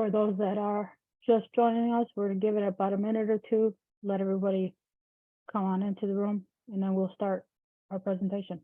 For those that are just joining us, we're going to give it about a minute or two, let everybody come on into the room, and then we'll start our presentation.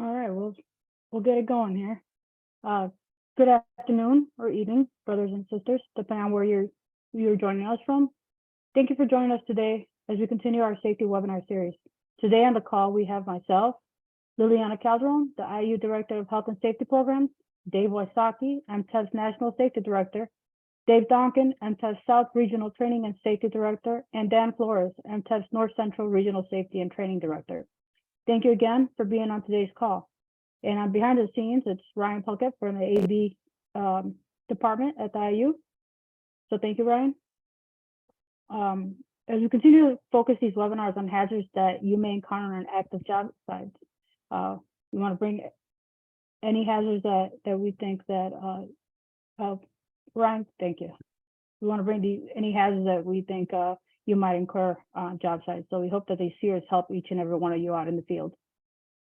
All right, we'll get it going here. Good afternoon or evening, brothers and sisters, depending on where you're joining us from. Thank you for joining us today as we continue our safety webinar series. Today on the call, we have myself, Liliana Calderon, the IU Director of Health and Safety Programs, Dave Wysocki, M.U.L.E National Safety Director, Dave Donkin, M.U.L.E South Regional Training and Safety Director, and Dan Flores, M.U.L.E North Central Regional Safety and Training Director. Thank you again for being on today's call. And on behind the scenes, it's Ryan Puckett from the AV department at the IU. So thank you, Ryan. As we continue to focus these webinars on hazards that you may encounter on active job sites, we want to bring any hazards that we think that, Ryan, thank you. We want to bring any hazards that we think you might incur on job sites. So we hope that these series help each and every one of you out in the field.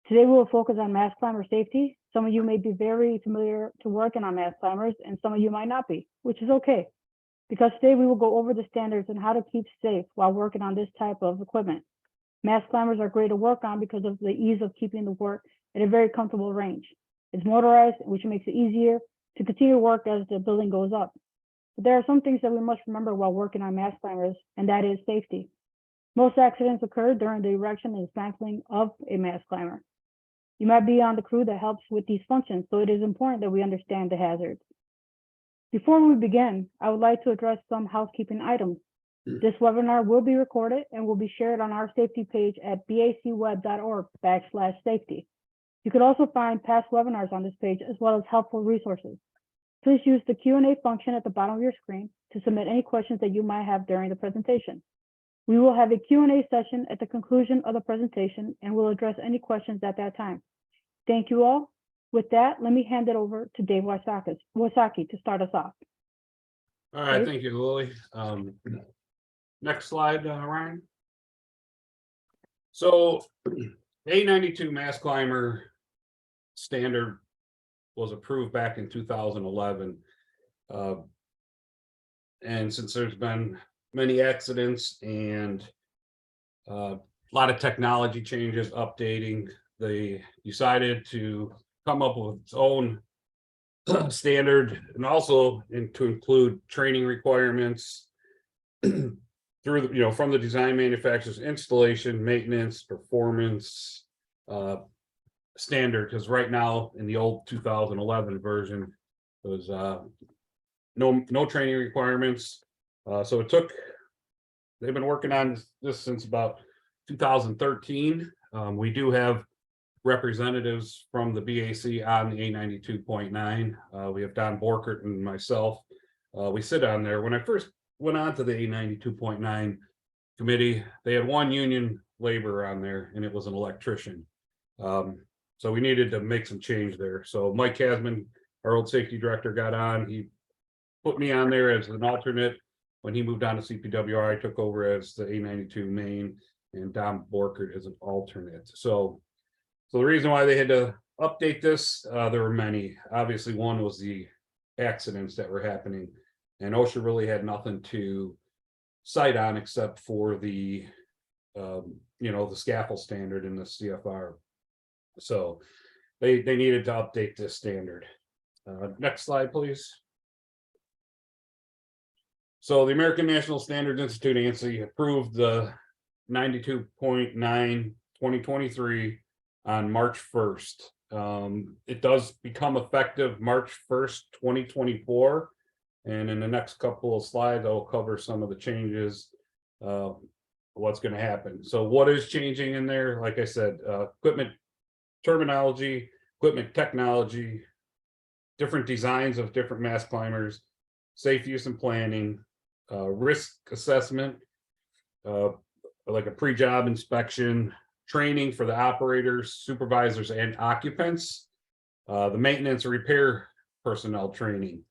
Today, we will focus on mast climber safety. Some of you may be very familiar to working on mast climbers, and some of you might not be, which is okay. Because today we will go over the standards and how to keep safe while working on this type of equipment. Mast climbers are great to work on because of the ease of keeping the work at a very comfortable range. It's motorized, which makes it easier to continue to work as the building goes up. But there are some things that we must remember while working on mast climbers, and that is safety. Most accidents occur during the erection and dismantling of a mast climber. You might be on the crew that helps with these functions, so it is important that we understand the hazards. Before we begin, I would like to address some housekeeping items. This webinar will be recorded and will be shared on our safety page at bacweb.org/safety. You could also find past webinars on this page as well as helpful resources. Please use the Q&A function at the bottom of your screen to submit any questions that you might have during the presentation. We will have a Q&A session at the conclusion of the presentation and we'll address any questions at that time. Thank you all. With that, let me hand it over to Dave Wysocki to start us off. All right, Dave? thank you, Lily. Next slide, Ryan. So A92 mast climber standard was approved back in 2011. And since there's been many accidents and a lot of technology changes updating, they decided to come up with its own standard and also to include training requirements through the, from the design manufacturers, installation, maintenance, performance standard. Because right now in the old 2011 version was no training requirements. So they've been working on this since about 2013. We do have representatives from the BAC on the A92.9. We have Don Borkert and myself. We sit on there. When I first went on to the A92.9 committee, they had one union laborer on there, and it was an electrician. So we needed to make some change there. So Mike Hasman, our old safety director, got on. He put me on there as an alternate. When he moved on to CPWR, I took over as the A92 main and Don Borkert as an alternate. So the reason why they had to update this, there were many. Obviously, one was the accidents that were happening, and OSHA really had nothing to cite on except for the, the scaffold standard in the CFR. So they needed to update this standard. Next slide, please. So the American National Standards Institute, ANSI, approved the 92.9 2023 on March 1st. It does become effective March 1st, 2024. And in the next couple of slides, I will cover some of the changes, what's going to happen. So what is changing in there? Like I said, equipment terminology equipment technology, different designs of different mast climbers, safe use and planning, risk assessment, like a pre-job inspection, training for the operators, supervisors, and occupants, the maintenance and repair personnel training.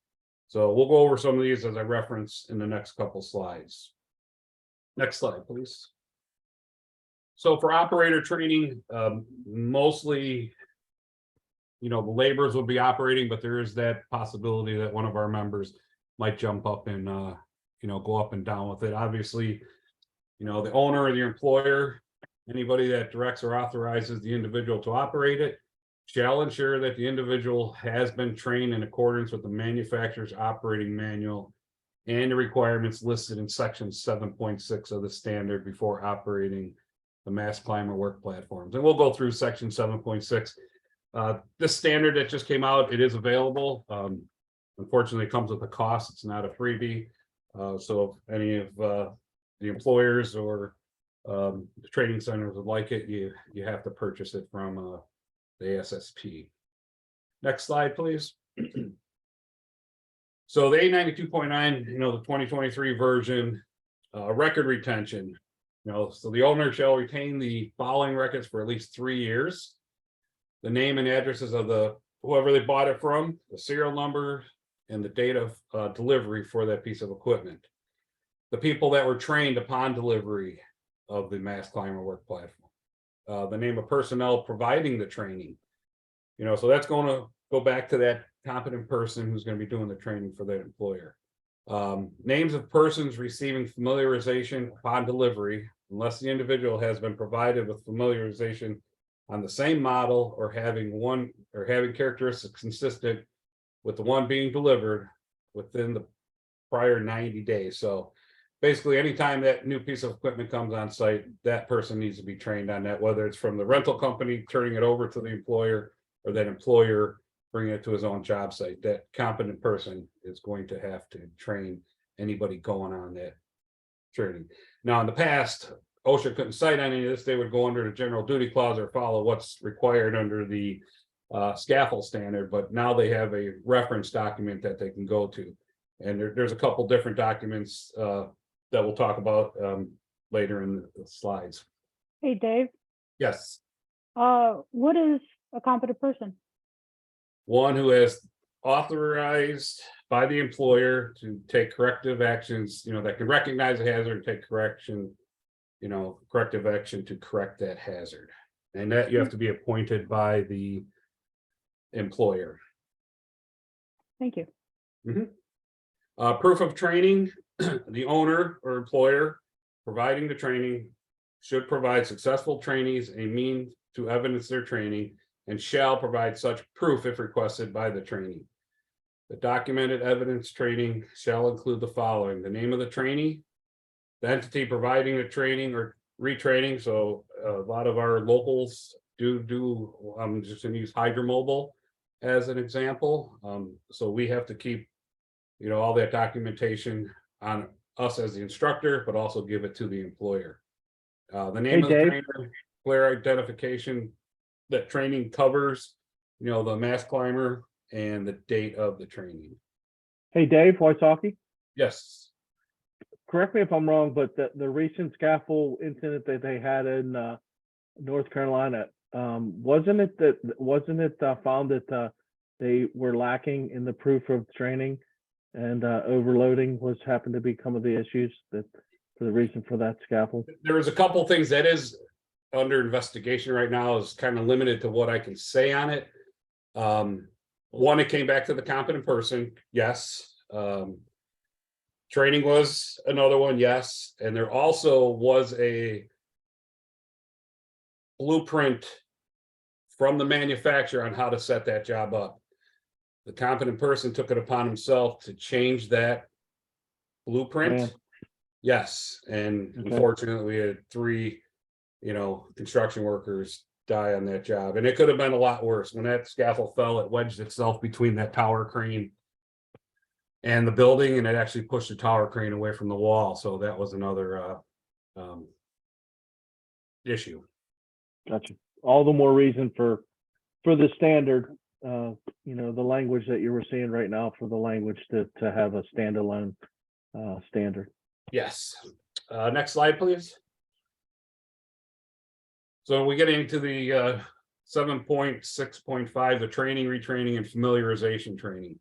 So we'll go over some of these as I reference in the next couple slides. Next slide, please. So for operator training, mostly, the laborers will be operating, but there is that possibility that one of our members might jump up and, go up and down with it. Obviously, the owner or the employer, anybody that directs or authorizes the individual to operate it, shall ensure that the individual has been trained in accordance with the manufacturer's operating manual and the requirements listed in section 7.6 of the standard before operating the mast climber work platforms. And we'll go through section 7.6. This standard that just came out, it is available. Unfortunately, it comes with a cost. It's not a freebie. So if any of the employers or the training centers would like it, you have to purchase it from the ASSP. Next slide, please. So the A92.9, the 2023 version, record retention. So the owner shall retain the following records for at least 3 years: the name and addresses of whoever they bought it from, the serial number, and the date of delivery for that piece of equipment. The people that were trained upon delivery of the mast climber work platform. The name of personnel providing the training. So that's going to go back to that competent person who's going to be doing the training for that employer. Names of persons receiving familiarization upon delivery, unless the individual has been provided with familiarization on the same model or having characteristics consistent with the one being delivered within the prior 90 days. So basically, anytime that new piece of equipment comes on site, that person needs to be trained on that, whether it's from the rental company turning it over to the employer or that employer bringing it to his own job site. That competent person is going to have to train anybody going on that training. Now, in the past, OSHA couldn't cite any of this. They would go under the general duty clause or follow what's required under the scaffold standard, but now they have a reference document that they can go to. And there's a couple different documents that we'll talk about later in the slides. Hey, Dave. Yes. What is a competent person? One who has authorized by the employer to take corrective actions, that can recognize a hazard and take corrective action to correct that hazard. And that you have to be appointed by the employer. Thank you. Mm-hmm. Proof of training. The owner or employer providing the training should provide successful trainees a means to evidence their training and shall provide such proof if requested by the trainee. The documented evidence training shall include the following: the name of the trainee, the entity providing the training or retraining. So a lot of our locals do I'm just going to use Hydromobile as an example. So we have to keep all that documentation on us as the instructor, but also give it to the employer. The name of the trainer, player identification, that training covers, the mast climber, and the date of the training. Hey, Dave, Wysocki. Yes. Correct me if I'm wrong, but the recent scaffold incident that they had in North Carolina, wasn't it found that they were lacking in the proof of training, and overloading happened to be some of the issues for the reason for that scaffold? There was a couple things that is under investigation right now, is kind of limited to what I can say on it. One, it came back to the competent person. Yes. Training was another one. Yes. And there also was a blueprint from the manufacturer on how to set that job up. The competent person took it upon himself to change that blueprint. Yeah. Yes. And Okay. Unfortunately, we had 3 construction workers die on that job, and it could have been a lot worse. When that scaffold fell, it wedged itself between that tower crane and the building, and it actually pushed the tower crane away from the wall. So that was another issue. Gotcha. All the more reason for for the standard, you know, the language that you were seeing right now for the language to have a standalone standard. Yes. Next slide, please. So we get into the 7.6.5, the training, retraining, and familiarization training.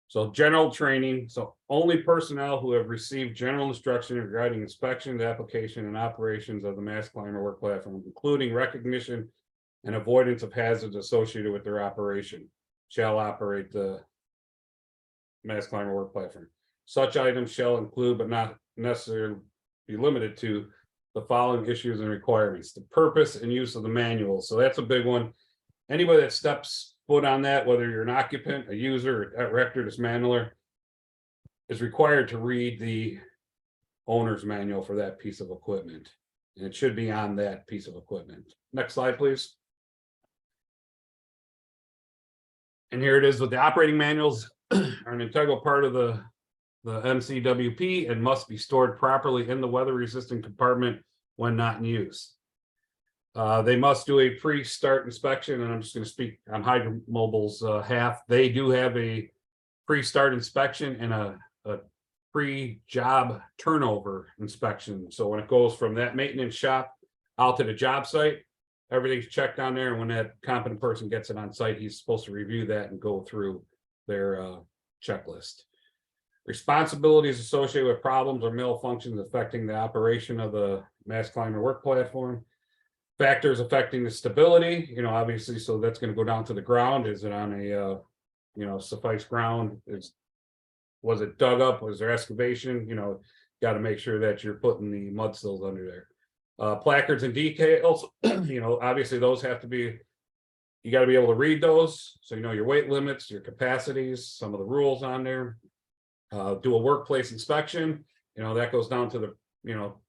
So general training, so only personnel who have received general instruction regarding inspection, application, and operations of the Mast Climber work platform, including recognition and avoidance of hazards associated with their operation, shall operate the Mast Climber work platform. Such items shall include, but not necessarily be limited to, the following issues and requirements: the purpose and use of the manual. So that's a big one. Anybody that steps foot on that, whether you're an occupant, a user, a director, dismantler, is required to read the owner's manual for that piece of equipment. And it should be on that piece of equipment. Next slide, please. And here it is with the operating manuals are an integral part of the MCWP and must be stored properly in the weather-resistant compartment when not in use. They must do a pre-start inspection, and I'm just going to speak on Hydromobile's half. They do have a pre-start inspection and a pre-job turnover inspection. So when it goes from that maintenance shop out to the job site, everything's checked on there, and when that competent person gets it on site, he's supposed to review that and go through their checklist. Responsibilities associated with problems or malfunctions affecting the operation of the Mast Climber work platform. Factors affecting the stability, you know, obviously, so that's going to go down to the ground. Is it on a, you know, suffice ground? Was it dug up? Was there excavation? You know, got to make sure that you're putting the mud sills under there. Placards and decals, you know, obviously those have to be, you got to be able to read those. So, you know, your weight limits, your capacities, some of the rules on there. Do a workplace inspection, you know, that goes down to the, you know,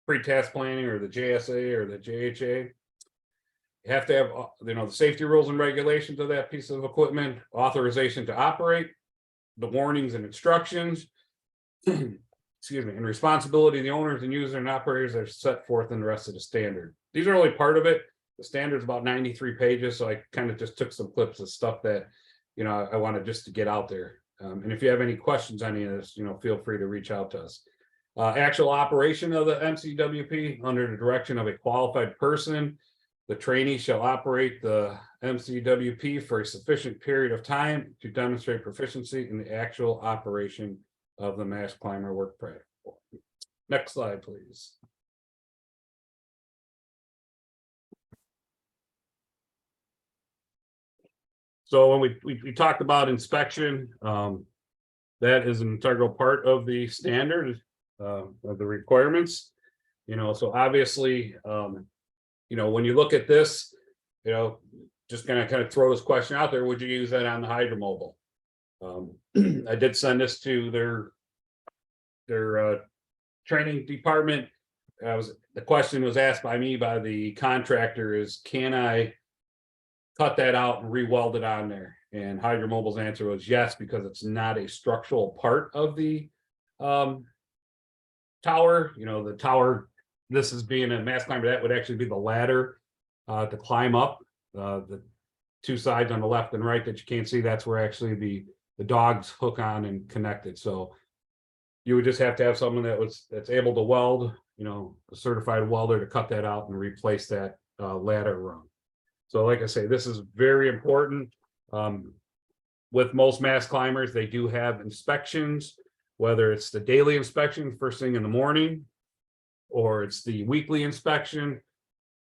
pre-task planning or the JSA or the JHA. You have to have, you know, the safety rules and regulations of that piece of equipment, authorization to operate, the warnings and instructions, excuse me, and responsibility of the owners and users and operators are set forth in the rest of the standard. These are only part of it. The standard is about 93 pages, so I kind of just took some clips of stuff that, you know, I wanted just to get out there. And if you have any questions on any of this, you know, feel free to reach out to us. Actual operation of the MCWP under the direction of a qualified person. The trainee shall operate the MCWP for a sufficient period of time to demonstrate proficiency in the actual operation of the Mast Climber work platform. Next slide, please. So when we talked about inspection, that is an integral part of the standard of the requirements. You know, so obviously, you know, when you look at this, you know, just gonna kind of throw this question out there: would you use that on the Hydromobile? I did send this to their training department. The question was asked by me by the contractor: is can I cut that out and re-weld it on there? And Hydromobile's answer was yes, because it's not a structural part of the tower. You know, the tower, this is being a Mast Climber, that would actually be the ladder to climb up. The two sides on the left and right that you can't see, that's where actually the dogs hook on and connected. So you would just have to have someone that's able to weld, you know, a certified welder to cut that out and replace that ladder rung. So like I say, this is very important. With most Mast Climbers, they do have inspections, whether it's the daily inspection first thing in the morning, or it's the weekly inspection,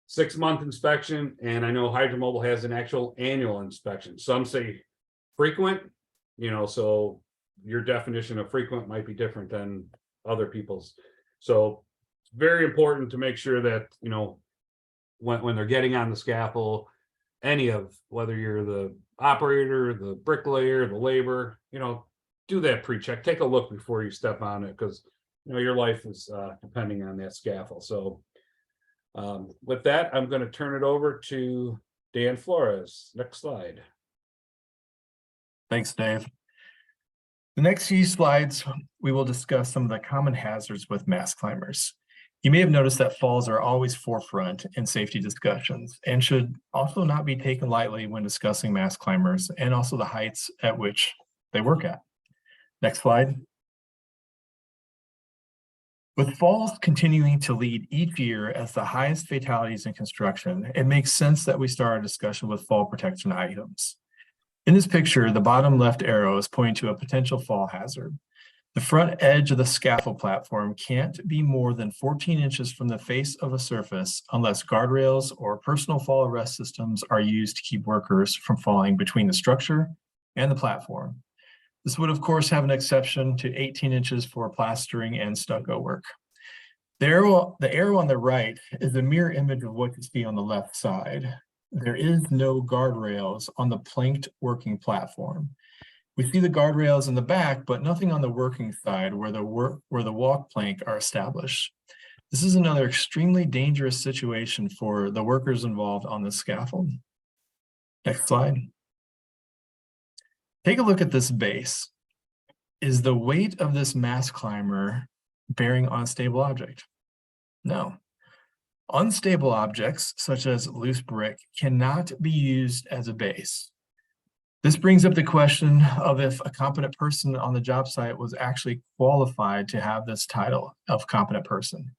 6-month inspection, and I know Hydromobile has an actual annual inspection. Some say frequent, you know, so your definition of frequent might be different than other people's. So it's very important to make sure that, you know, when they're getting on the scaffold, any of, whether you're the operator, the bricklayer, the laborer, you know, do that pre-check. Take a look before you step on it, because, you know, your life is depending on that scaffold. So with that, I'm going to turn it over to Dan Flores. Next slide. Thanks, Dave. The next few slides, we will discuss some of the common hazards with Mast Climbers. You may have noticed that falls are always forefront in safety discussions and should also not be taken lightly when discussing mast climbers and also the heights at which they work at. Next slide. With falls continuing to lead each year as the highest fatalities in construction, it makes sense that we start a discussion with fall protection items. In this picture, the bottom left arrow is pointing to a potential fall hazard. The front edge of the scaffold platform can't be more than 14 inches from the face of a surface unless guardrails or personal fall arrest systems are used to keep workers from falling between the structure and the platform. This would, of course, have an exception to 18 inches for plastering and stucco work. The arrow on the right is a mirror image of what you see on the left side. There is no guardrails on the planked working platform. We see the guardrails in the back, but nothing on the working side where the walk plank are established. This is another extremely dangerous situation for the workers involved on the scaffold. Next slide. Take a look at this base. Is the weight of this mast climber bearing on a stable object? No. Unstable objects, such as loose brick, cannot be used as a base. This brings up the question of if a competent person on the job site was actually qualified to have this title of competent person.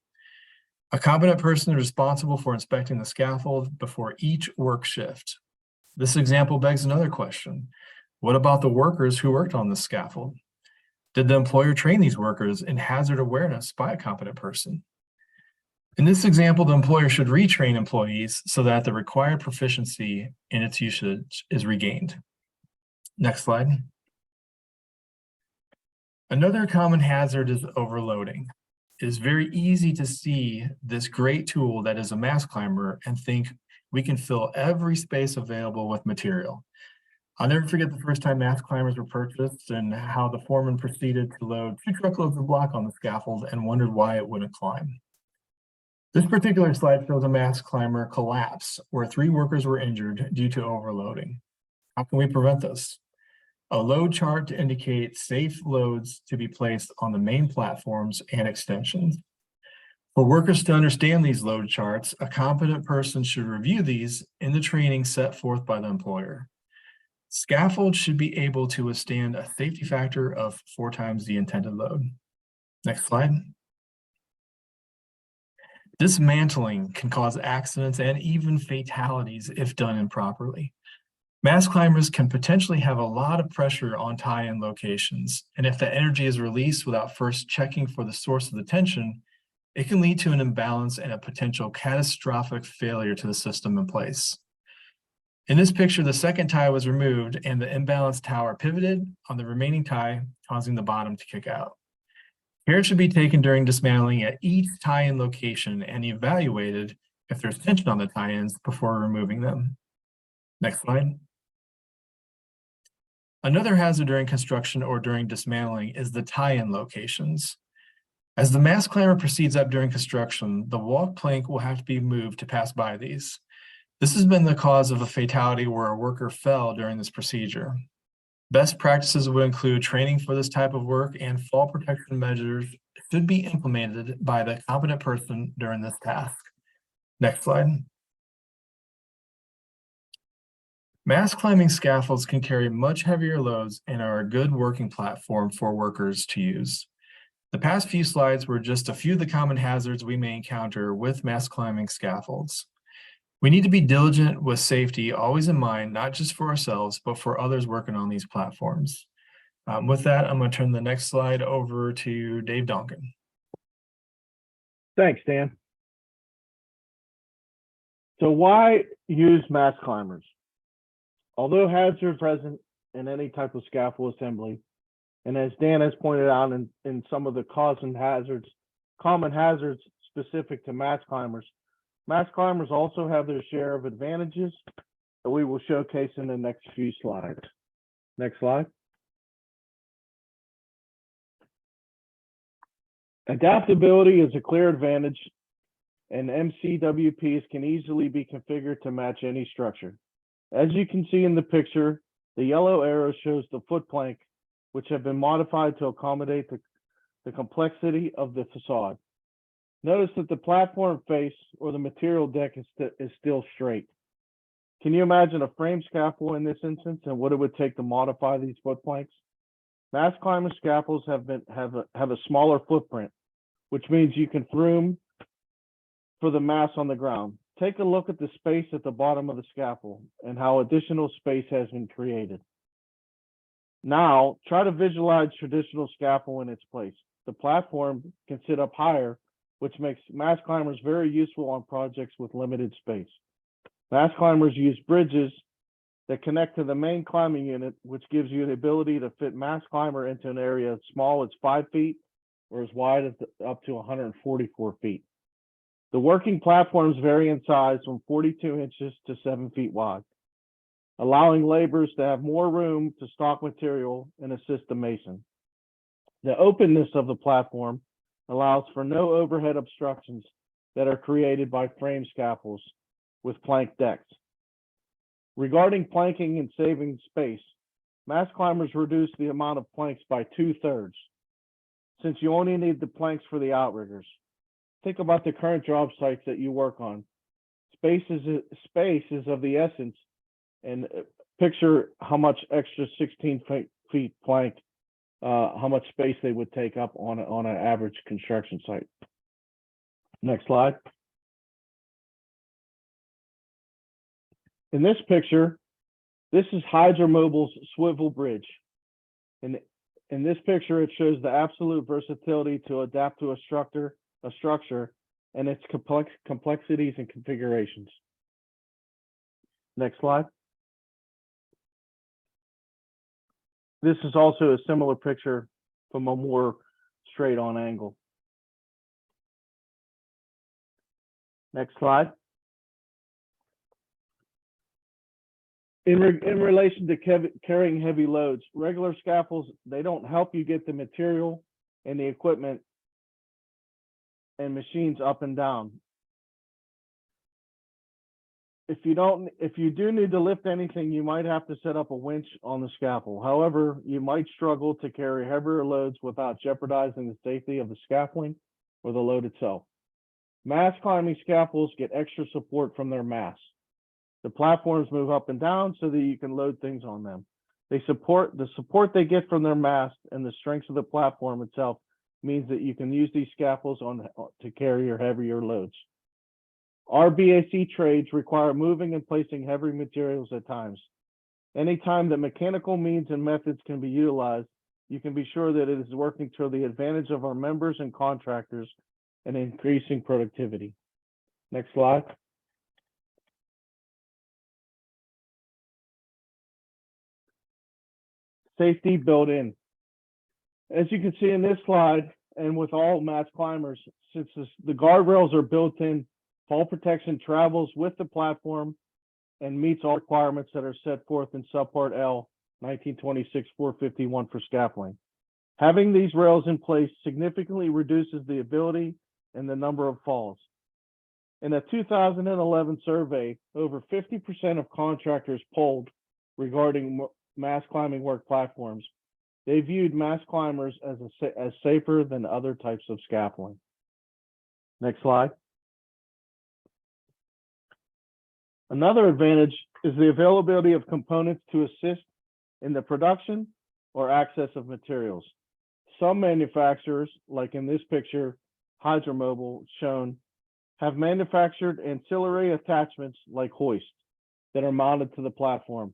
A competent person is responsible for inspecting the scaffold before each work shift. This example begs another question. What about the workers who worked on the scaffold? Did the employer train these workers in hazard awareness by a competent person? In this example, the employer should retrain employees so that the required proficiency in its usage is regained. Next slide. Another common hazard is overloading. It is very easy to see this great tool that is a mast climber and think we can fill every space available with material. I'll never forget the first time mast climbers were purchased and how the foreman proceeded to load 2 truckloads of block on the scaffold and wondered why it wouldn't climb. This particular slide shows a mast climber collapse where 3 workers were injured due to overloading. How can we prevent this? A load chart to indicate safe loads to be placed on the main platforms and extensions. For workers to understand these load charts, a competent person should review these in the training set forth by the employer. Scaffolds should be able to withstand a safety factor of 4 times the intended load. Next slide. Dismantling can cause accidents and even fatalities if done improperly. Mast climbers can potentially have a lot of pressure on tie-in locations, and if the energy is released without first checking for the source of the tension, it can lead to an imbalance and a potential catastrophic failure to the system in place. In this picture, the second tie was removed and the imbalanced tower pivoted on the remaining tie, causing the bottom to kick out. Care should be taken during dismantling at each tie-in location and evaluated if there's tension on the tie-ins before removing them. Next slide. Another hazard during construction or during dismantling is the tie-in locations. As the mast climber proceeds up during construction, the walk plank will have to be moved to pass by these. This has been the cause of a fatality where a worker fell during this procedure. Best practices would include training for this type of work, and fall protection measures should be implemented by the competent person during this task. Next slide. Mast climbing scaffolds can carry much heavier loads and are a good working platform for workers to use. The past few slides were just a few of the common hazards we may encounter with mast climbing scaffolds. We need to be diligent with safety, always in mind, not just for ourselves, but for others working on these platforms. With that, I'm going to turn the next slide over to Dave Donkin. Thanks, Dan. So why use mast climbers? Although hazards are present in any type of scaffold assembly, and as Dan has pointed out in some of the common hazards specific to mast climbers also have their share of advantages that we will showcase in the next few slides. Next slide. Adaptability is a clear advantage, and MCWPs can easily be configured to match any structure. As you can see in the picture, the yellow arrow shows the foot plank, which have been modified to accommodate the complexity of the facade. Notice that the platform face or the material deck is still straight. Can you imagine a frame scaffold in this instance and what it would take to modify these foot planks? Mast climber scaffolds have a smaller footprint, which means you can room for the mass on the ground. Take a look at the space at the bottom of the scaffold and how additional space has been created. Now, try to visualize traditional scaffold in its place. The platform can sit up higher, which makes mast climbers very useful on projects with limited space. Mast climbers use bridges that connect to the main climbing unit, which gives you the ability to fit mast climber into an area as small as 5 feet or as wide as up to 144 feet. The working platforms vary in size from 42 inches to 7 feet wide, allowing laborers to have more room to stock material and assist the mason. The openness of the platform allows for no overhead obstructions that are created by frame scaffolds with plank decks. Regarding planking and saving space, mast climbers reduce the amount of planks by 2/3, since you only need the planks for the outriggers. Think about the current job sites that you work on. Space is of the essence, and picture how much extra 16 feet plank, how much space they would take up on an average construction site. Next slide. In this picture, this is Hydromobile's Swivel Bridge. In this picture, it shows the absolute versatility to adapt to a structure and its complexities and configurations. Next slide. This is also a similar picture from a more straight on angle. Next slide. In relation to carrying heavy loads, regular scaffolds, they don't help you get the material and the equipment and machines up and down. If you do need to lift anything, you might have to set up a winch on the scaffold. However, you might struggle to carry heavier loads without jeopardizing the safety of the scaffolding or the load itself. Mast climbing scaffolds get extra support from their masts. The platforms move up and down so that you can load things on them. The support they get from their mast and the strength of the platform itself means that you can use these scaffolds to carry your heavier loads. Our BAC trades require moving and placing heavy materials at times. Anytime that mechanical means and methods can be utilized, you can be sure that it is working to the advantage of our members and contractors and increasing productivity. Next slide. Safety built in. As you can see in this slide, and with all mast climbers, since the guardrails are built in, fall protection travels with the platform and meets all requirements that are set forth in Subpart L, 1926-451 for scaffolding. Having these rails in place significantly reduces the ability and the number of falls. In a 2011 survey, over 50% of contractors polled regarding mast climbing work platforms, they viewed mast climbers as safer than other types of scaffolding. Next slide. Another advantage is the availability of components to assist in the production or access of materials. Some manufacturers, like in this picture, Hydromobile shown, have manufactured ancillary attachments like hoists that are mounted to the platform.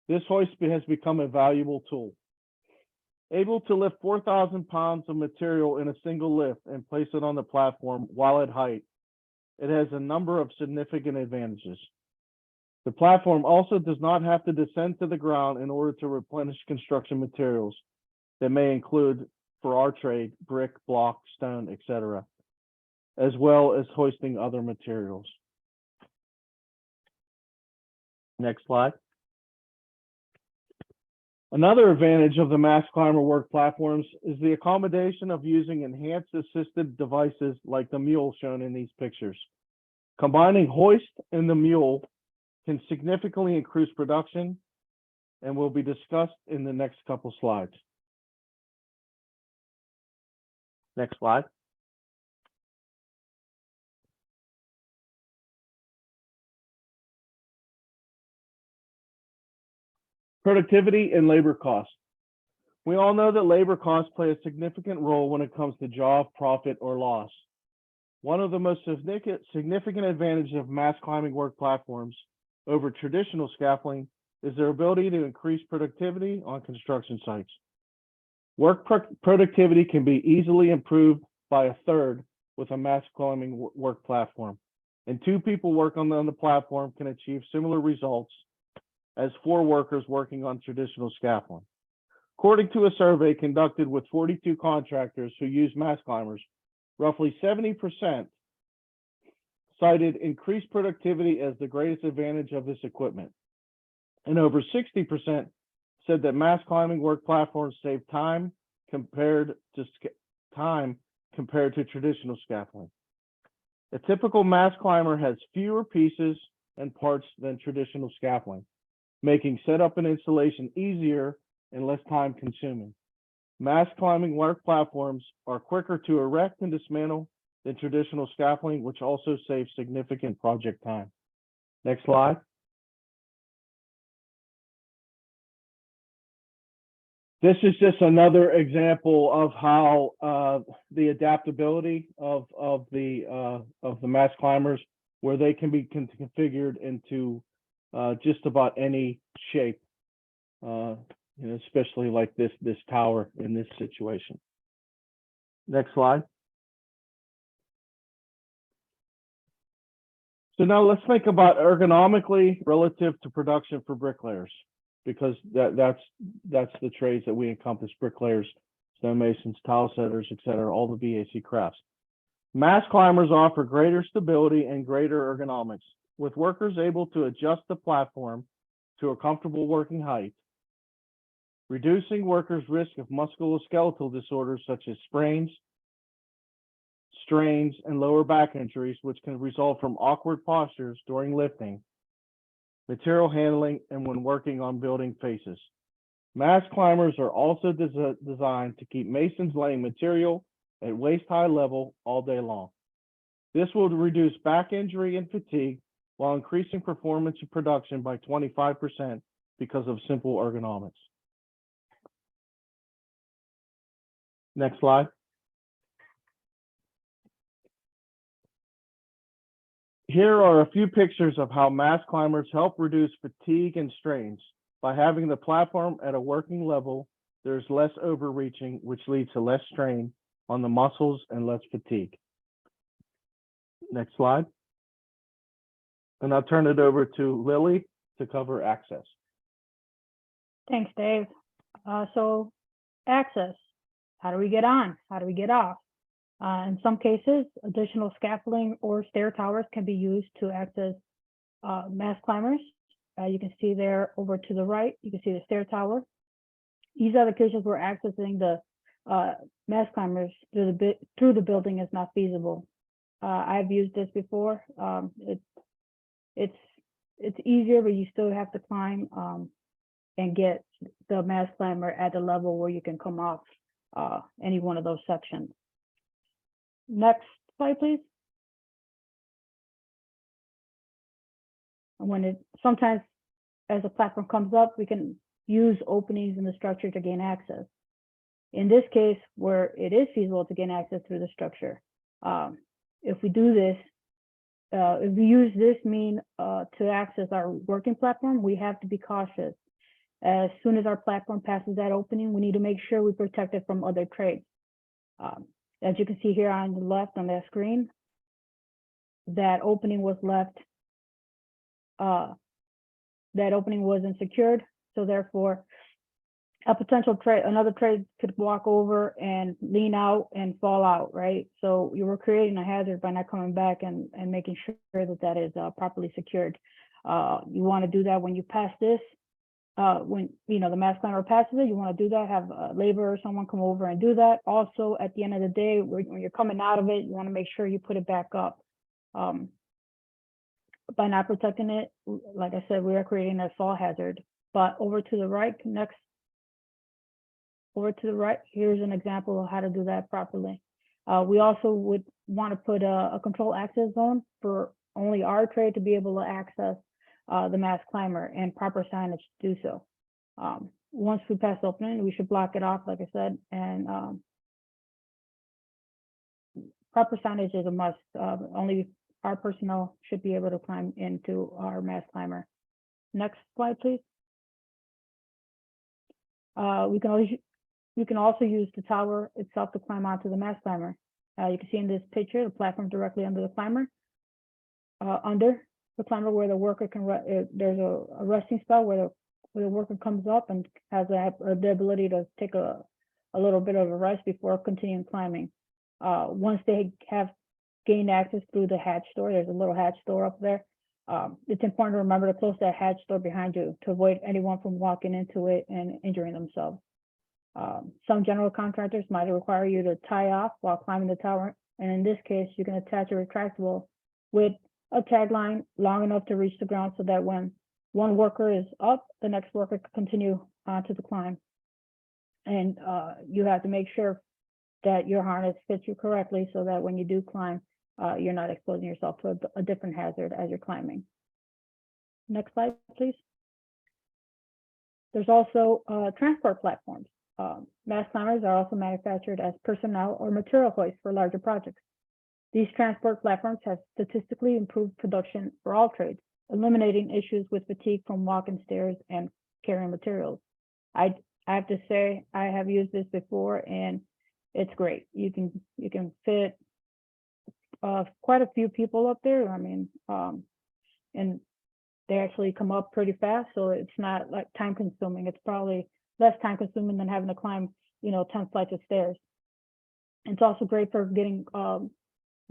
This hoist has become a valuable tool. Able to lift 4,000 pounds of material in a single lift and place it on the platform while at height, it has a number of significant advantages. The platform also does not have to descend to the ground in order to replenish construction materials that may include, for our trade, brick, block, stone, etc., as well as hoisting other materials. Next slide. Another advantage of the mast climber work platforms is the accommodation of using enhanced assisted devices like the M.U.L.E shown in these pictures. Combining hoist and the M.U.L E can significantly increase production and will be discussed in the next couple slides. Next slide. Productivity and labor costs. We all know that labor costs play a significant role when it comes to job, profit, or loss. One of the most significant advantages of mast climbing work platforms over traditional scaffolding is their ability to increase productivity on construction sites. Work productivity can be easily improved by a third with a mast climbing work platform, and 2 people working on the platform can achieve similar results as 4 workers working on traditional scaffolding. According to a survey conducted with 42 contractors who use mast climbers, roughly 70% cited increased productivity as the greatest advantage of this equipment. And over 60% said that mast climbing work platforms save time compared to traditional scaffolding. A typical mast climber has fewer pieces and parts than traditional scaffolding, making setup and installation easier and less time consuming. Mast climbing work platforms are quicker to erect and dismantle than traditional scaffolding, which also saves significant project time. Next slide. This is just another example of how the adaptability of the mast climbers, where they can be configured into just about any shape, especially like this tower in this situation. Next slide. So now let's think about ergonomically relative to production for bricklayers, because that's the trades that we encompass: bricklayers, stonemasons, tile setters, etc., all the VAC crafts. Mast climbers offer greater stability and greater ergonomics, with workers able to adjust the platform to a comfortable working height, reducing workers' risk of musculoskeletal disorders such as sprains, strains, and lower back injuries, which can result from awkward postures during lifting, material handling, and when working on building faces. Mast climbers are also designed to keep masons laying material at waist-high level all day long. This will reduce back injury and fatigue while increasing performance in production by 25% because of simple ergonomics. Next slide. Here are a few pictures of how mast climbers help reduce fatigue and strains. By having the platform at a working level, there's less overreaching, which leads to less strain on the muscles and less fatigue. Next slide. And I'll turn it over to Lily to cover access. Thanks, Dave. So access, how do we get on? How do we get off? In some cases, additional scaffolding or stair towers can be used to access mast climbers. You can see there over to the right, you can see the stair tower. These are the cases where accessing the mast climbers through the building is not feasible. I've used this before. It's easier, but you still have to climb and get the mast climber at the level where you can come off any one of those sections. Next slide, please. And sometimes as a platform comes up, we can use openings in the structure to gain access. In this case, where it is feasible to gain access through the structure, if we do this, if we use this mean to access our working platform, we have to be cautious. As soon as our platform passes that opening, we need to make sure we protect it from other trades. As you can see here on the left on that screen, that opening was left, that opening wasn't secured. So therefore, a potential trade, another trade could walk over and lean out and fall out, right? So you were creating a hazard by not coming back and making sure that that is properly secured. You want to do that when you pass this. When the mast climber passes it, you want to do that, have a laborer or someone come over and do that. Also, at the end of the day, when you're coming out of it, you want to make sure you put it back up. By not protecting it, like I said, we are creating a fall hazard. But over to the right, next, over to the right, here's an example of how to do that properly. We also would want to put a control access zone for only our trade to be able to access the mast climber, and proper signage to do so. Once we pass the opening, we should block it off, like I said, and proper signage is a must. Only our personnel should be able to climb into our mast climber. Next slide, please. We can also use the tower itself to climb onto the mast climber. You can see in this picture the platform directly under the climber. Under the climber where the worker can, there's a resting spot where the worker comes up and has the ability to take a little bit of a rest before continuing climbing. Once they have gained access through the hatch door, there's a little hatch door up there. It's important to remember to close that hatch door behind you to avoid anyone from walking into it and injuring themselves. Some general contractors might require you to tie off while climbing the tower, and in this case, you can attach a retractable with a tagline long enough to reach the ground so that when one worker is up, the next worker can continue onto the climb. And you have to make sure that your harness fits you correctly so that when you do climb, you're not exposing yourself to a different hazard as you're climbing. Next slide, please. There's also transport platforms. Mast climbers are also manufactured as personnel or material hoists for larger projects. These transport platforms have statistically improved production for all trades, eliminating issues with fatigue from walking stairs and carrying materials. I have to say, I have used this before and it's great. You can fit quite a few people up there. I mean, and they actually come up pretty fast, so it's not like time consuming. It's probably less time consuming than having to climb, 10 flights of stairs. It's also great for getting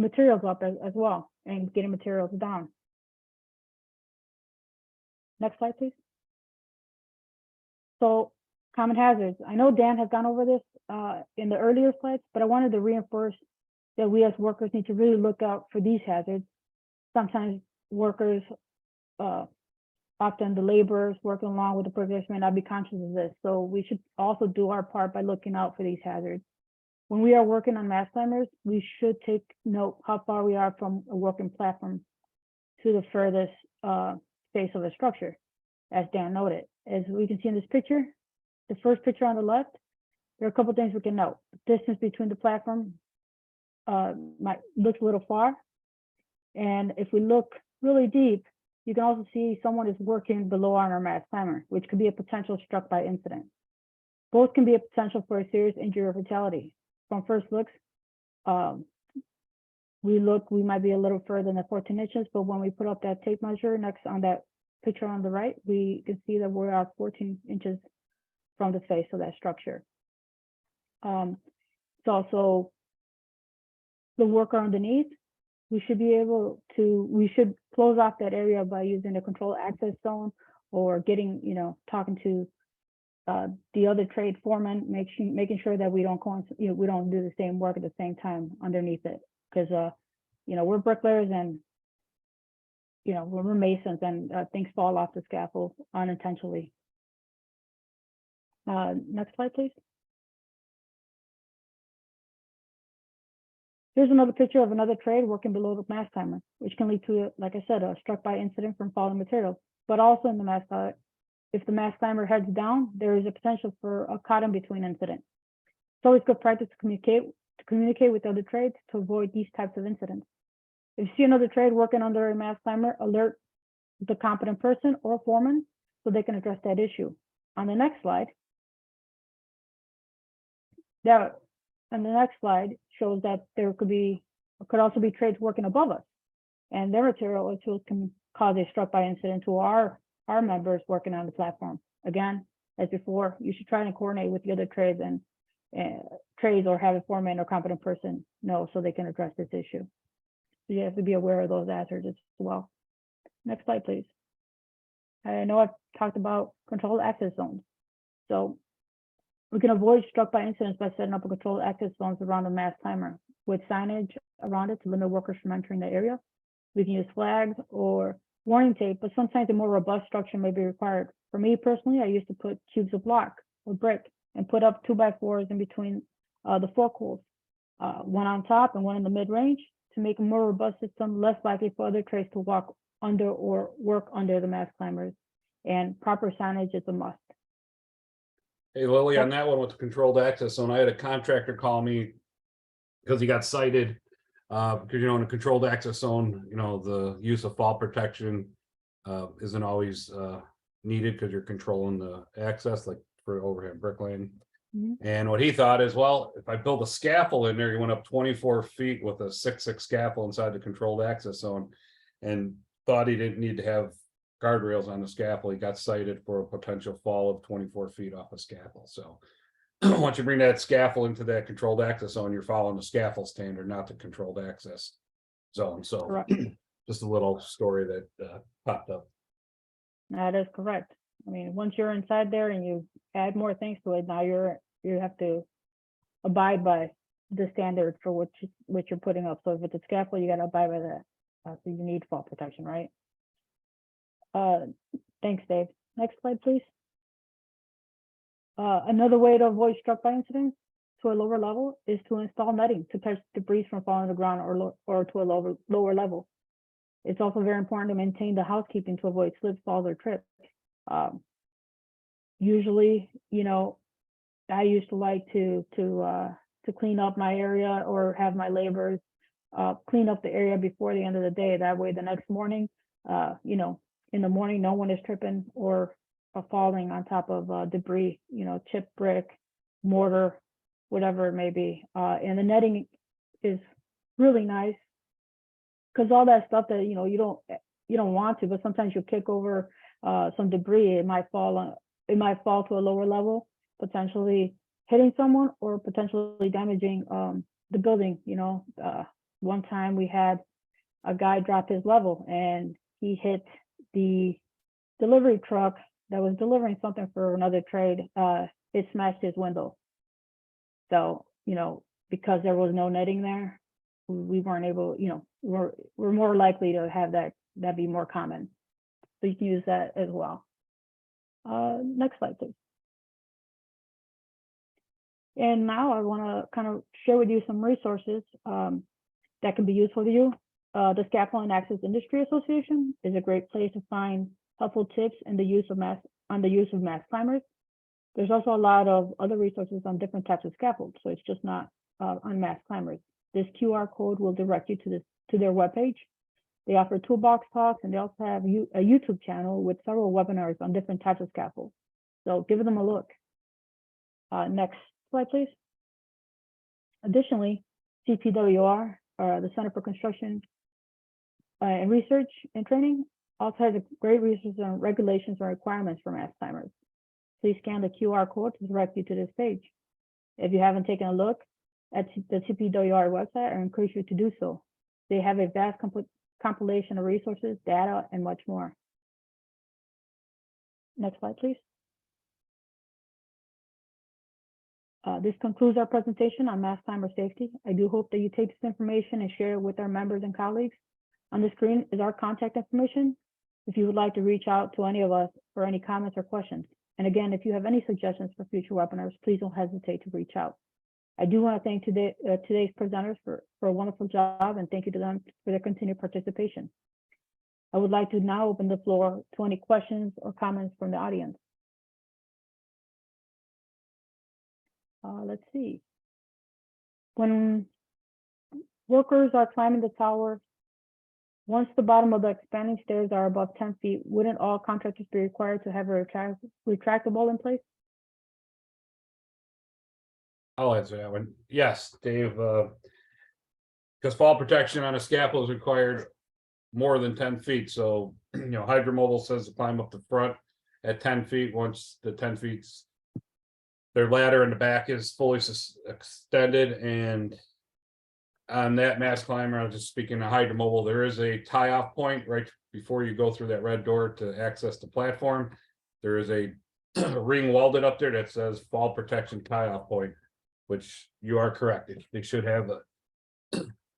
materials up as well and getting materials down. Next slide, please. So common hazards. I know Dan has gone over this in the earlier slides, but I wanted to reinforce that we as workers need to really look out for these hazards. Sometimes workers, often the laborers working along with the projects may not be conscious of this. So we should also do our part by looking out for these hazards. When we are working on mast climbers, we should take note how far we are from a working platform to the furthest face of a structure, as Dan noted. As we can see in this picture, the first picture on the left, there are a couple of things we can note. The distance between the platform might look a little far. And if we look really deep, you can also see someone is working below on our mast climber, which could be a potential struck by incident. Both can be a potential for a serious injury or fatality. From first looks, we might be a little further than 14 inches, but when we put up that tape measure next on that picture on the right, we can see that we're at 14 inches from the face of that structure. It's also the worker underneath. We should close off that area by using a controlled access zone or getting, talking to the other trade foreman, making sure that we don't we don't do the same work at the same time underneath it, because we're bricklayers and we're masons and things fall off the scaffold unintentionally. Next slide, please. Here's another picture of another trade working below the mast climber, which can lead to, like I said, a struck by incident from falling materials. But also in the mast climber, if the mast climber heads down, there is a potential for a caught in between incident. It's always good practice to communicate with other trades to avoid these types of incidents. If you see another trade working under a mast climber, alert the competent person or foreman so they can address that issue. On the next slide, shows that there could also be trades working above us, and their material or tools can cause a struck by incident to our members working on the platform. Again, as before, you should try and coordinate with the other trades and trades or have a foreman or competent person know so they can address this issue. So you have to be aware of those hazards as well. Next slide, please. I know I've talked about controlled access zones. So we can avoid struck by incidents by setting up a controlled access zones around the mast climber with signage around it to limit workers from entering the area. We can use flags or warning tape, but sometimes a more robust structure may be required. For me personally, I used to put cubes of block or brick and put up 2x4s in between the fork holes, one on top and one in the mid-range, to make a more robust system, less likely for other trades to walk under or work under the mast climbers. And proper signage is a must. Hey Lily, on that one with the controlled access zone, I had a contractor call me because he got cited. Because in a controlled access zone, the use of fall protection isn't always needed because you're controlling the access, like for overhead bricklaying. Mhm. And what he thought is, well, if I build a scaffold in there, he went up 24 feet with a 6'6" scaffold inside the controlled access zone, and thought he didn't need to have guardrails on the scaffold. He got cited for a potential fall of 24 feet off a scaffold. So once you bring that scaffold into that controlled access zone, you're following the scaffold standard, not the controlled access zone. So Correct. just a little story that popped up. That is correct. I mean, once you're inside there and you add more things to it, now you have to abide by the standard for what you're putting up. So if it's a scaffold, you got to abide by that. So you need fall protection, right? Thanks, Dave. Next slide, please. Another way to avoid struck by incidents to a lower level is to install netting to catch debris from falling to the ground or to a lower level. It's also very important to maintain the housekeeping to avoid slips, falls, or trips. Usually, I used to like to clean up my area or have my laborers clean up the area before the end of the day. That way, the next morning, in the morning, no one is tripping or falling on top of debris, chipped brick, mortar, whatever it may be. And the netting is really nice because all that stuff that you don't want to, but sometimes you kick over some debris. It might fall to a lower level, potentially hitting someone or potentially damaging the building. One time we had a guy drop his level and he hit the delivery truck that was delivering something for another trade. It smashed his window. So, because there was no netting there, we weren't able, we're more likely to have that be more common. So you can use that as well. Next slide, please. And now I want to kind of share with you some resources that can be useful to you. The Scaffold and Access Industry Association is a great place to find helpful tips in the use of mast climbers. There's also a lot of other resources on different types of scaffolds, so it's just not on mast climbers. This QR code will direct you to their webpage. They offer toolbox talks, and they also have a YouTube channel with several webinars on different types of scaffolds. So give them a look. Next slide, please. Additionally, CPWR, the Center for Construction and Research and Training, also has a great resource on regulations and requirements for mast climbers. Please scan the QR code to direct you to this page. If you haven't taken a look at the CPWR website, I encourage you to do so. They have a vast compilation of resources, data, and much more. Next slide, please. This concludes our presentation on mast climber safety. I do hope that you take this information and share it with our members and colleagues. On the screen is our contact information if you would like to reach out to any of us for any comments or questions. And again, if you have any suggestions for future webinars, please don't hesitate to reach out. I do want to thank today's presenters for a wonderful job, and thank you to them for their continued participation. I would like to now open the floor to any questions or comments from the audience. Let's see. When workers are climbing the tower, once the bottom of the expanding stairs are above 10 feet, wouldn't all contractors be required to have a retractable in place? I'll answer that one. Yes, Dave, because fall protection on a scaffold is required more than 10 feet. So, Hydromobile says to climb up the front at 10 feet. Once the 10 feet, their ladder in the back is fully extended. And on that mast climber, I was just speaking of Hydromobile, there is a tie-off point right before you go through that red door to access the platform. There is a ring welded up there that says fall protection tie-off point, which you are correct. They should have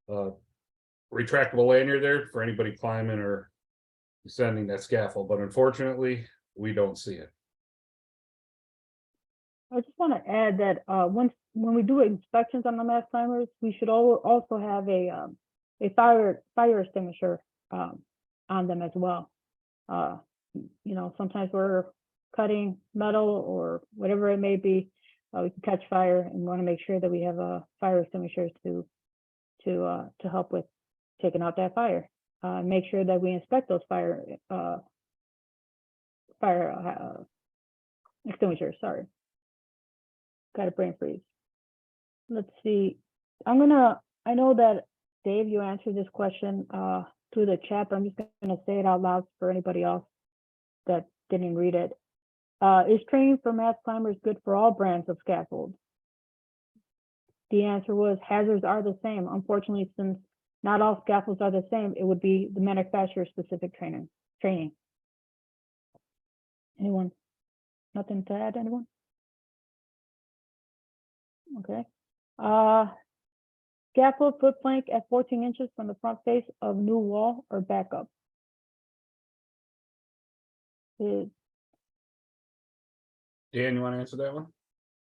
a retractable lanyard there for anybody climbing or descending that scaffold, but unfortunately, we don't see it. I just want to add that when we do inspections on the mast climbers, we should also have a fire extinguisher on them as well. Sometimes we're cutting metal or whatever it may be, we can catch fire, and want to make sure that we have fire extinguishers to help with taking out that fire. Make sure that we inspect those fire extinguishers. Sorry, got a brain freeze. Let's see. I know that Dave, you answered this question through the chat, but I'm just going to say it out loud for anybody else that didn't read it. Is training for mast climbers good for all brands of scaffold? The answer was hazards are the same. Unfortunately, since not all scaffolds are the same, it would be the manufacturer specific training. Anyone? Nothing to add, anyone? Okay. Scaffold foot plank at 14 inches from the front face of new wall or backup. Dan, you want to answer that one?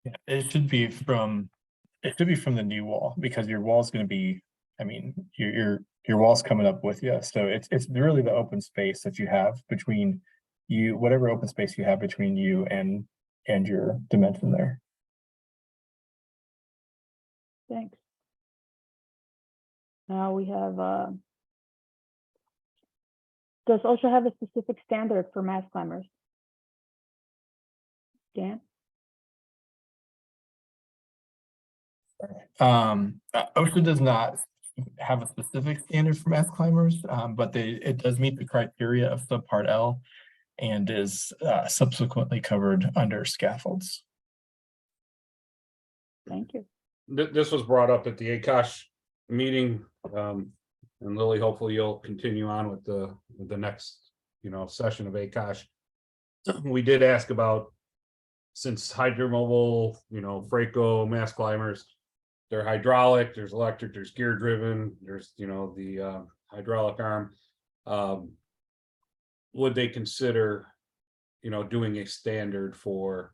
Yeah, it should be from the new wall, because your wall's going to be, I mean, your wall's coming up with you. So it's really the open space that you have between you, whatever open space you have between you and your dimension there. Thanks. Now we have, does OSHA have a specific standard for mast climbers? Dan? OSHA does not have a specific standard for mast climbers, but it does meet the criteria of subpart L and is subsequently covered under scaffolds. Thank you. This was brought up at the ACOSH meeting, and Lily, hopefully you'll continue on with the next, session of ACOSH. We did ask about, since hydromobile, Fraco mast climbers, they're hydraulic, there's electric, there's gear driven, there's, the hydraulic arm. Would they consider, doing a standard for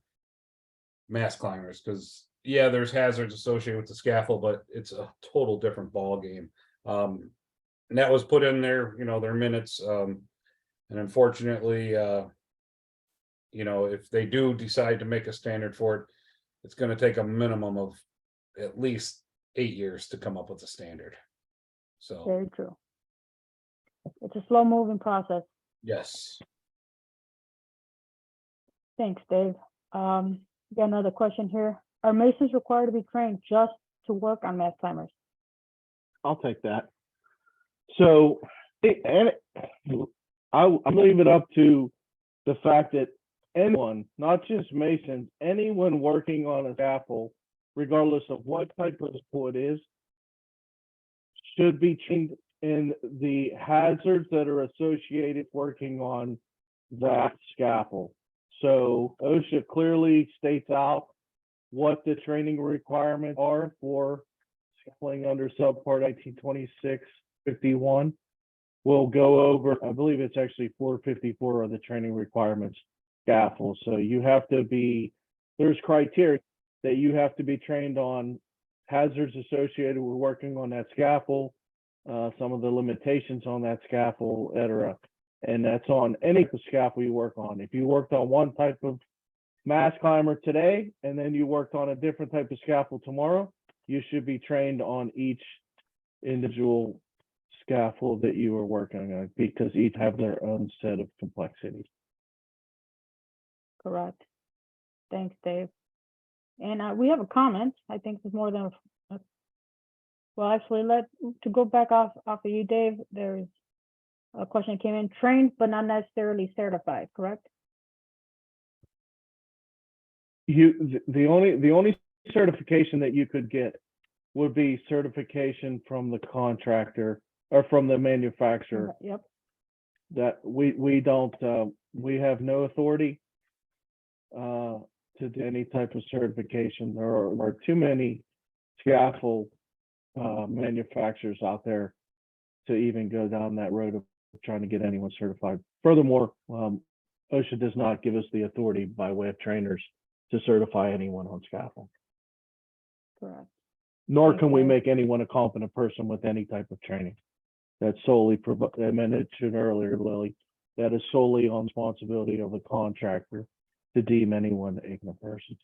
mast climbers? Because yeah, there's hazards associated with the scaffold, but it's a total different ball game. And that was put in their, their minutes. And unfortunately, if they do decide to make a standard for it, it's going to take a minimum of at least 8 years to come up with a standard. So Very true. It's a slow moving process. yes. Thanks, Dave. Got another question here. Are masons required to be trained just to work on mast climbers? I'll take that. So, and I'm leave it up to the fact that anyone, not just masons, anyone working on a scaffold, regardless of what type of scaffold it is, should be trained in the hazards that are associated working on that scaffold. So OSHA clearly states out what the training requirements are for scaffolding under subpart 1926-51. We'll go over, I believe it's actually 454 of the training requirements scaffold. So you have to be, there's criteria that you have to be trained on hazards associated with working on that scaffold, some of the limitations on that scaffold, etc. And that's on any scaffold you work on. If you worked on one type of mast climber today, and then you worked on a different type of scaffold tomorrow, you should be trained on each individual scaffold that you are working on, because each have their own set of complexities. Correct. Thanks, Dave. And we have a comment. I think there's more than well, actually, to go back off of you, Dave. There's a question that came in: trained but not necessarily certified, correct? The only certification that you could get would be certification from the contractor or from the manufacturer. Yep. That we don't we have no authority to do any type of certification. There are too many scaffold manufacturers out there to even go down that road of trying to get anyone certified. Furthermore, OSHA does not give us the authority by way of trainers to certify anyone on scaffold. Correct. Nor can we make anyone a competent person with any type of training. That's solely, I mentioned earlier, Lily, that is solely on responsibility of the contractor to deem anyone an ignorant person.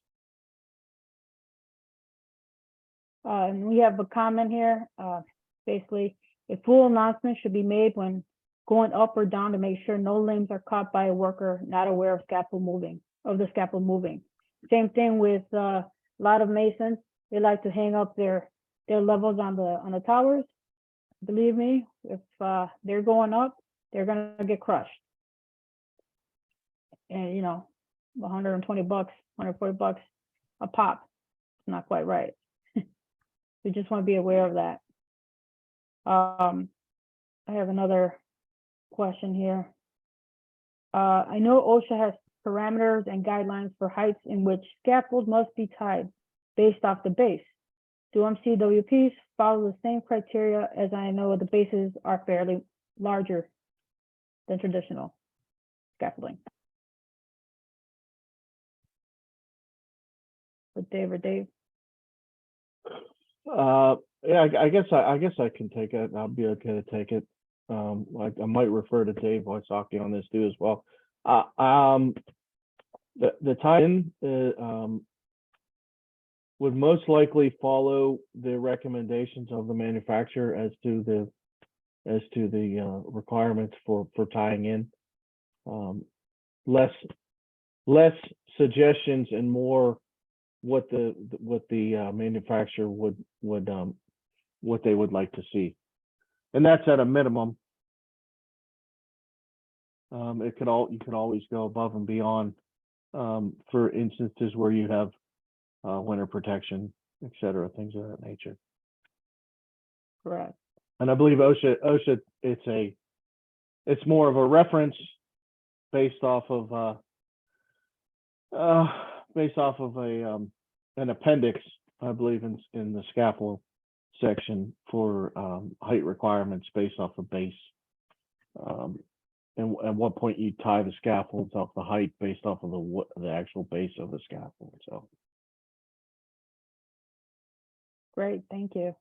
And we have a comment here, basically, a full announcement should be made when going up or down to make sure no limbs are caught by a worker not aware of the scaffold moving. Same thing with a lot of masons. They like to hang up their levels on the towers. Believe me, if they're going up, they're gonna get crushed. And you know, $120, $140 a pop. It's not quite right. We just want to be aware of that. I have another question here. I know OSHA has parameters and guidelines for heights in which scaffolds must be tied based off the base. Do MCWPs follow the same criteria, as I know the bases are fairly larger than traditional scaffolding? With Dave or Dave? Yeah, I guess I can take it. I'll be okay to take it. I might refer to Dave Wysocki on this too as well. The tie-in would most likely follow the recommendations of the manufacturer as to the requirements for tying in. Less suggestions and more what the manufacturer what they would like to see, and that's at a minimum. You could always go above and beyond for instances where you have winter protection, etc., things of that nature. Correct. And I believe OSHA it's more of a reference based off of an appendix, I believe, in the scaffold section for height requirements based off of base. And at what point you tie the scaffolds off the height based off of the actual base of the scaffold. So Great, thank you.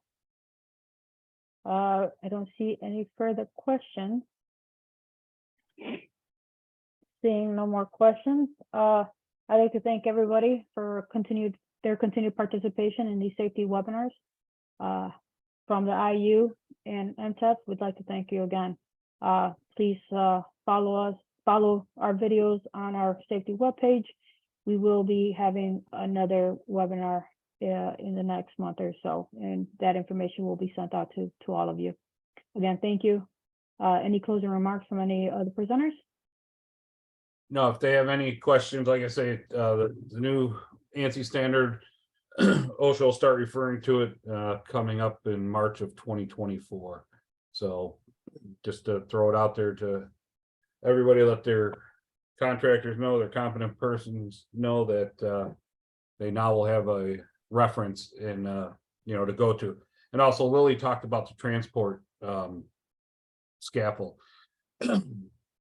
I don't see any further questions. Seeing no more questions, I'd like to thank everybody for their continued participation in these safety webinars. From the IU and MTEF, we'd like to thank you again. Please follow our videos on our safety webpage. We will be having another webinar in the next month or so, and that information will be sent out to all of you. Again, thank you. Any closing remarks from any of the presenters? No, if they have any questions, like I say, the new ANSI standard, OSHA will start referring to it coming up in March of 2024. So just to throw it out there to everybody, let their contractors know, their competent persons know that they now will have a reference in to go to. And also Lily talked about the transport scaffold.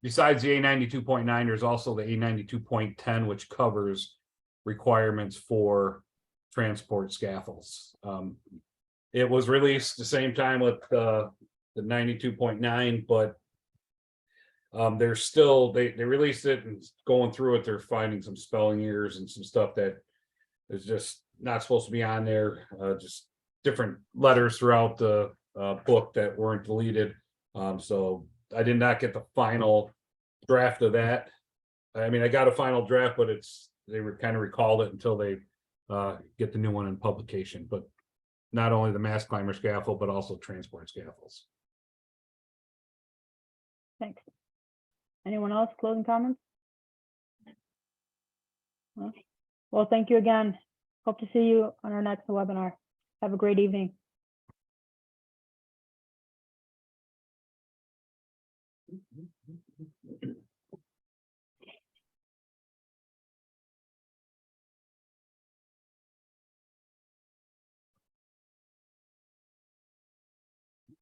Besides the A92.9, there's also the A92.10, which covers requirements for transport scaffolds. It was released the same time with the 92.9, but they're still they released it and going through it, they're finding some spelling errors and some stuff that is just not supposed to be on there. Just different letters throughout the book that weren't deleted. So I did not get the final draft of that. I mean, I got a final draft, but they were kind of recalled it until they get the new one in publication. But not only the mast climber scaffold, but also transport scaffolds. Thanks. Anyone else? Closing comments? Well, thank you again. Hope to see you on our next webinar. Have a great evening.